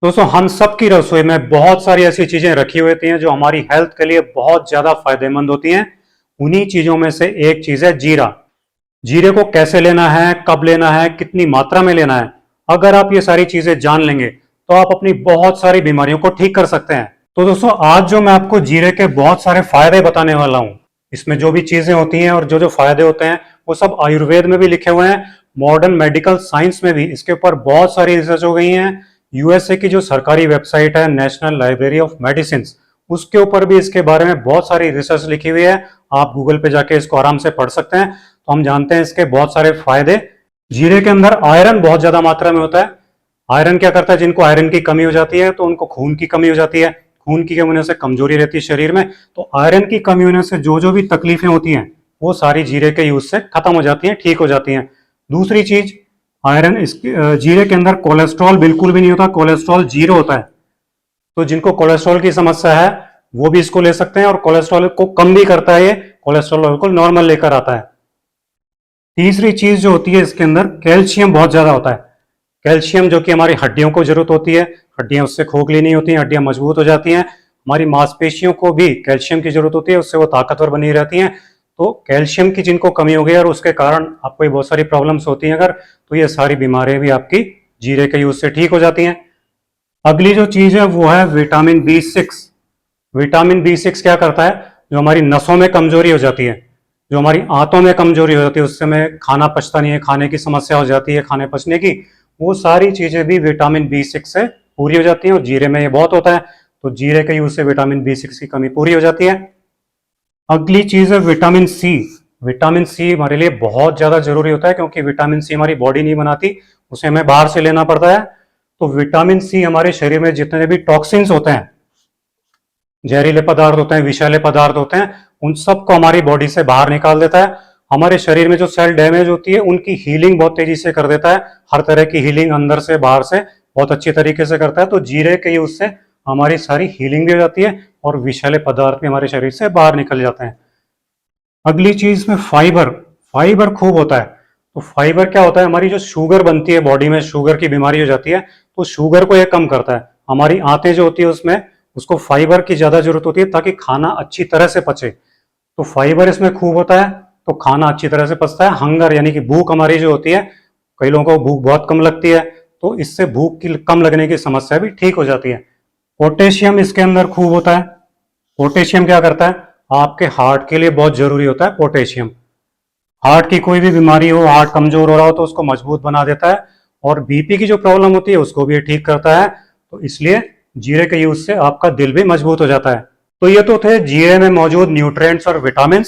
दोस्तों, हम सब की रसोई में बहुत सारी ऐसी चीजें रखी होती हैं जो हमारी हेल्थ के लिए बहुत ज्यादा फायदेमंद होती हैं। उन्हीं चीजों में से एक चीज है जीरा। जीरे को कैसे लेना है, कब लेना है, कितनी मात्रा में लेना है, अगर आप ये सारी चीजें जान लेंगे तो आप अपनी बहुत सारी बीमारियों को ठीक कर सकते हैं। तो दोस्तों, आज जो मैं आपको जीरे के बहुत सारे फायदे बताने वाला हूं, इसमें जो भी चीजें होती हैं और जो जो फायदे होते हैं वो सब आयुर्वेद में भी लिखे हुए हैं। मॉडर्न मेडिकल साइंस में भी इसके ऊपर बहुत सारी रिसर्च हो गई हैं। यूएसए की जो सरकारी वेबसाइट है, नेशनल लाइब्रेरी ऑफ मेडिसिन, उसके ऊपर भी इसके बारे में बहुत सारी रिसर्च लिखी हुई है। आप गूगल पे जाके इसको आराम से पढ़ सकते हैं। तो हम जानते हैं इसके बहुत सारे फायदे। जीरे के अंदर आयरन बहुत ज्यादा मात्रा में होता है। आयरन क्या करता है, जिनको आयरन की कमी हो जाती है तो उनको खून की कमी हो जाती है। खून की कमी होने से कमजोरी रहती है शरीर में। तो आयरन की कमी होने से जो जो भी तकलीफें होती हैं वो सारी जीरे के यूज से खत्म हो जाती हैं, ठीक हो जाती हैं। दूसरी चीज, आयरन जीरे के अंदर कोलेस्ट्रॉल बिल्कुल भी नहीं होता, कोलेस्ट्रॉल जीरो होता है। तो जिनको कोलेस्ट्रॉल की समस्या है वो भी इसको ले सकते हैं, और कोलेस्ट्रॉल को कम भी करता है, ये कोलेस्ट्रॉल लेवल को नॉर्मल लेकर आता है। तीसरी चीज जो होती है, इसके अंदर कैल्शियम बहुत ज्यादा होता है। कैल्शियम जो कि हमारी हड्डियों को जरूरत होती है, हड्डियां उससे खोखली नहीं होती हैं, हड्डियां मजबूत हो जाती हैं। हमारी मांसपेशियों को भी कैल्शियम की जरूरत होती है, उससे वो ताकतवर बनी रहती हैं। तो कैल्शियम की जिनको कमी हो गई और उसके कारण आपको ये बहुत सारी प्रॉब्लम्स होती हैं अगर, तो ये सारी बीमारियां भी आपकी जीरे के यूज से ठीक हो जाती हैं। अगली जो चीज है वो है विटामिन बी 6। विटामिन बी 6 क्या करता है, जो हमारी नसों में कमजोरी हो जाती है, जो हमारी आंतों में कमजोरी हो जाती है, उससे में खाना पचता नहीं है, खाने की समस्या हो जाती है, खाने पचने की, वो सारी चीजें भी विटामिन बी 6 से पूरी हो जाती हैं। और जीरे में ये बहुत होता है, तो जीरे के यूज से विटामिन बी 6 की कमी पूरी हो जाती है। अगली चीज है विटामिन सी। विटामिन सी हमारे लिए बहुत ज्यादा जरूरी होता है, क्योंकि विटामिन सी हमारी बॉडी नहीं बनाती, उसे हमें बाहर से लेना पड़ता है। तो विटामिन सी हमारे शरीर में जितने भी टॉक्सिन्स होते हैं, जहरीले पदार्थ होते हैं, विषैले पदार्थ होते हैं, उन सबको हमारी बॉडी से बाहर निकाल देता है। हमारे शरीर में जो सेल डैमेज होती है उनकी हीलिंग बहुत तेजी से कर देता है। हर तरह की हीलिंग अंदर से बाहर से बहुत अच्छी तरीके से करता है। तो जीरे के यूज से हमारी सारी हीलिंग भी हो जाती है और विषैले पदार्थ भी हमारे शरीर से बाहर निकल जाते हैं। अगली चीज में फाइबर। फाइबर खूब होता है। तो फाइबर क्या होता है, हमारी जो शुगर बनती है बॉडी में, शुगर की बीमारी हो जाती है, तो शुगर को यह कम करता है। हमारी आंतें जो होती है उसमें उसको फाइबर की ज्यादा जरूरत होती है ताकि खाना अच्छी तरह से पचे। तो फाइबर इसमें खूब होता है, तो खाना अच्छी तरह से पचता है। हंगर यानी कि भूख हमारी जो होती है, कई लोगों को भूख बहुत कम लगती है, तो इससे भूख की कम लगने की समस्या भी ठीक हो जाती है। पोटेशियम इसके अंदर खूब होता है। पोटेशियम क्या करता है, आपके हार्ट के लिए बहुत जरूरी होता है पोटेशियम। हार्ट की कोई भी बीमारी हो, हार्ट कमजोर हो रहा हो तो उसको मजबूत बना देता है, और बीपी की जो प्रॉब्लम होती है उसको भी ठीक करता है। तो इसलिए जीरे के यूज से आपका दिल भी मजबूत हो जाता है। तो ये तो थे जीरे में मौजूद न्यूट्रिएंट्स और विटामिन।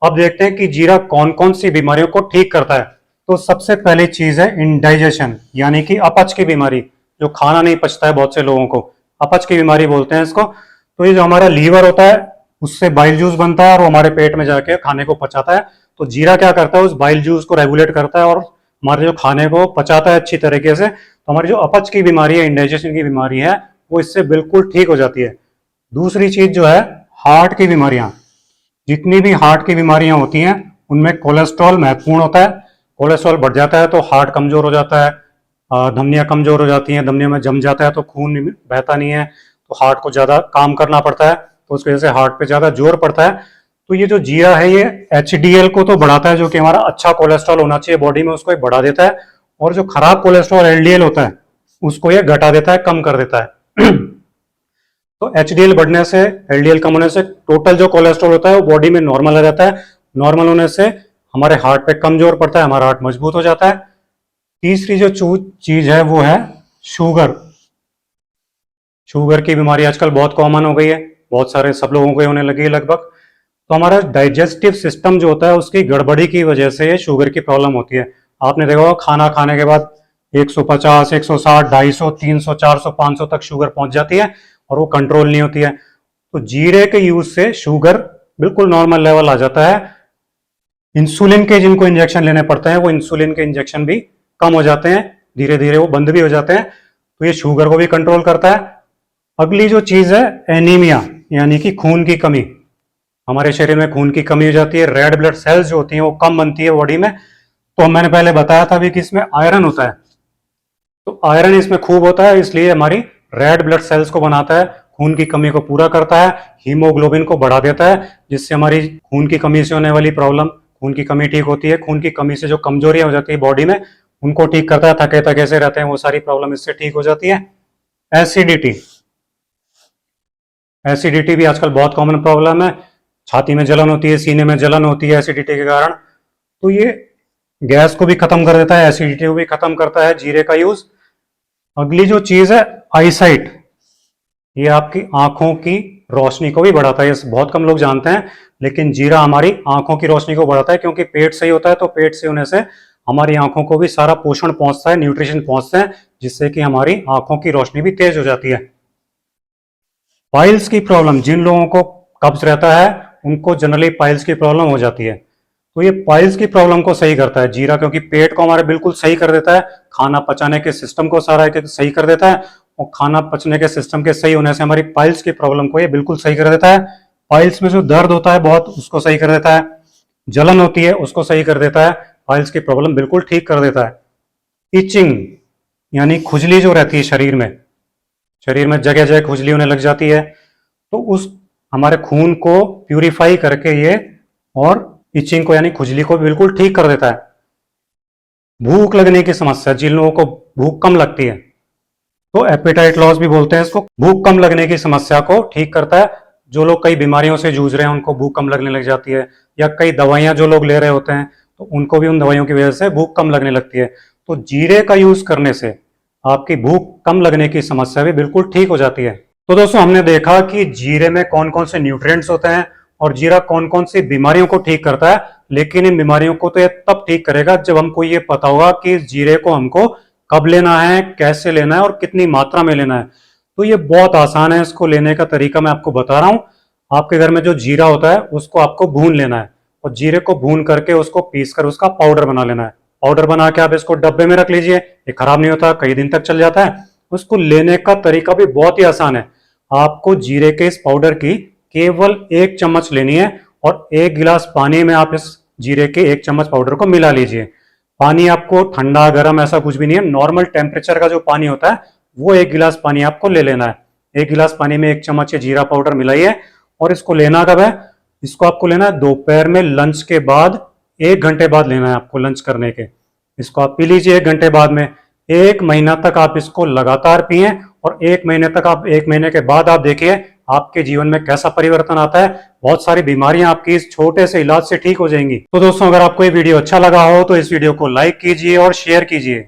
अब देखते हैं कि जीरा कौन कौन सी बीमारियों को ठीक करता है। तो सबसे पहली चीज है इंडाइजेशन, यानी कि अपच की बीमारी, जो खाना नहीं पचता है बहुत से लोगों को, अपच की बीमारी बोलते हैं इसको। तो ये जो हमारा लीवर होता है उससे बाइल जूस बनता है और वो हमारे पेट में जाके खाने को पचाता है। तो जीरा क्या करता है, उस बाइल जूस को रेगुलेट करता है और हमारे जो खाने को पचाता है अच्छी तरीके से। तो हमारी जो अपच की बीमारी है, इंडाइजेशन की बीमारी है, वो इससे बिल्कुल ठीक हो जाती है। दूसरी चीज जो है, हार्ट की बीमारियां। जितनी भी हार्ट की बीमारियां होती हैं उनमें कोलेस्ट्रॉल महत्वपूर्ण होता है। कोलेस्ट्रॉल बढ़ जाता है तो हार्ट कमजोर हो जाता है, धमनियां कमजोर हो जाती हैं, धमनियों में जम जाता है तो खून बहता नहीं है, तो हार्ट को ज्यादा काम करना पड़ता है, तो उसकी वजह से हार्ट पे ज्यादा जोर पड़ता है। तो ये जो जीरा है ये HDL को तो बढ़ाता है, जो कि हमारा अच्छा कोलेस्ट्रॉल होना चाहिए बॉडी में, उसको ये बढ़ा देता है। और जो खराब कोलेस्ट्रॉल LDL होता है उसको ये घटा देता है, कम कर देता है। तो HDL बढ़ने से, LDL कम होने से टोटल जो कोलेस्ट्रॉल होता है वो बॉडी में नॉर्मल आ जाता है। नॉर्मल होने से हमारे हार्ट पे कमजोर पड़ता है, हमारा हार्ट मजबूत हो जाता है। तीसरी जो चीज है वो है शुगर। शुगर की बीमारी आजकल बहुत कॉमन हो गई है, बहुत सारे सब लोगों को होने लगी है लगभग। तो हमारा डाइजेस्टिव सिस्टम जो होता है उसकी गड़बड़ी की वजह से शुगर की प्रॉब्लम होती है। आपने देखा होगा खाना खाने के बाद 150, 160, 250, 300, 400, 500 तक शुगर पहुंच जाती है और वो कंट्रोल नहीं होती है। तो जीरे के यूज से शुगर बिल्कुल नॉर्मल लेवल आ जाता है। इंसुलिन के जिनको इंजेक्शन लेने पड़ते हैं वो इंसुलिन के इंजेक्शन भी कम हो जाते हैं, धीरे धीरे वो बंद भी हो जाते हैं। तो ये शुगर को भी कंट्रोल करता है। अगली जो चीज है एनीमिया, यानी कि खून की कमी। हमारे शरीर में खून की कमी हो जाती है, रेड ब्लड सेल्स जो होती हैं वो कम बनती है बॉडी में। तो मैंने पहले बताया था भी कि इसमें आयरन होता है, तो आयरन इसमें खूब होता है, इसलिए हमारी रेड ब्लड सेल्स को बनाता है, खून की कमी को पूरा करता है, हीमोग्लोबिन को बढ़ा देता है, जिससे हमारी खून की कमी से होने वाली प्रॉब्लम, खून की कमी ठीक होती है। खून की कमी से जो कमजोरियां हो जाती है बॉडी में, उनको ठीक करता है। थके थके से रहते हैं, वो सारी प्रॉब्लम इससे ठीक हो जाती है। एसिडिटी, एसिडिटी भी आजकल बहुत कॉमन प्रॉब्लम है। छाती में जलन होती है, सीने में जलन होती है एसिडिटी के कारण। तो ये गैस को भी खत्म कर देता है, एसिडिटी को भी खत्म करता है जीरे का यूज। अगली जो चीज है आईसाइट, ये आपकी आंखों की रोशनी को भी बढ़ाता है। ये बहुत कम लोग जानते हैं, लेकिन जीरा हमारी आंखों की रोशनी को बढ़ाता है, क्योंकि पेट सही होता है तो पेट सही होने से हमारी आंखों को भी सारा पोषण पहुंचता है, न्यूट्रिशन पहुंचते हैं, जिससे कि हमारी आंखों की रोशनी भी तेज हो जाती है। पाइल्स की प्रॉब्लम, जिन लोगों को कब्ज रहता है उनको जनरली पाइल्स की प्रॉब्लम हो जाती है। तो ये पाइल्स की प्रॉब्लम को सही करता है जीरा, क्योंकि पेट को हमारे बिल्कुल सही कर देता है, खाना पचाने के सिस्टम को सारा सही कर देता है, और खाना पचने के सिस्टम के सही होने से हमारी पाइल्स की प्रॉब्लम को ये बिल्कुल सही कर देता है। पाइल्स में जो दर्द होता है बहुत, उसको सही कर देता है। जलन होती है उसको सही कर देता है। पाइल्स की प्रॉब्लम बिल्कुल ठीक कर देता है। इचिंग यानी खुजली जो रहती है शरीर में जगह जगह खुजली होने लग जाती है, तो उस हमारे खून को प्यूरिफाई करके ये, और इचिंग को यानी खुजली को बिल्कुल ठीक कर देता है। भूख लगने की समस्या, जिन लोगों को भूख कम लगती है, तो एपेटाइट लॉस भी बोलते हैं इसको, भूख कम लगने की समस्या को ठीक करता है। जो लोग कई बीमारियों से जूझ रहे हैं उनको भूख कम लगने लग जाती है, या कई दवाइयां जो लोग ले रहे होते हैं तो उनको भी उन दवाइयों की वजह से भूख कम लगने लगती है। तो जीरे का यूज करने से आपकी भूख कम लगने की समस्या भी बिल्कुल ठीक हो जाती है। तो दोस्तों, हमने देखा कि जीरे में कौन कौन से न्यूट्रिएंट्स होते हैं और जीरा कौन कौन सी बीमारियों को ठीक करता है। लेकिन इन बीमारियों को तो ये तब ठीक करेगा जब हमको ये पता होगा कि जीरे को हमको कब लेना है, कैसे लेना है और कितनी मात्रा में लेना है। तो ये बहुत आसान है, इसको लेने का तरीका मैं आपको बता रहा हूं। आपके घर में जो जीरा होता है उसको आपको भून लेना है, और जीरे को भून करके उसको पीस कर उसका पाउडर बना लेना है। पाउडर बना के आप इसको डब्बे में रख लीजिए, ये खराब नहीं होता, कई दिन तक चल जाता है। उसको लेने का तरीका भी बहुत ही आसान है। आपको जीरे के इस पाउडर की केवल 1 चम्मच लेनी है, और 1 गिलास पानी में आप इस जीरे के 1 चम्मच पाउडर को मिला लीजिए। पानी आपको ठंडा गर्म ऐसा कुछ भी नहीं है, नॉर्मल टेम्परेचर का जो पानी होता है वो 1 गिलास पानी आपको ले लेना है। 1 गिलास पानी में 1 चम्मच जीरा पाउडर मिलाइए। और इसको लेना कब है? इसको आपको लेना है दोपहर में लंच के बाद, 1 घंटे बाद लेना है आपको लंच करने के। इसको आप पी लीजिए 1 घंटे बाद में। 1 महीना तक आप इसको लगातार पिए, और 1 महीने के बाद आप देखिए आपके जीवन में कैसा परिवर्तन आता है। बहुत सारी बीमारियां आपकी इस छोटे से इलाज से ठीक हो जाएंगी। तो दोस्तों, अगर आपको ये वीडियो अच्छा लगा हो तो इस वीडियो को लाइक कीजिए और शेयर कीजिए।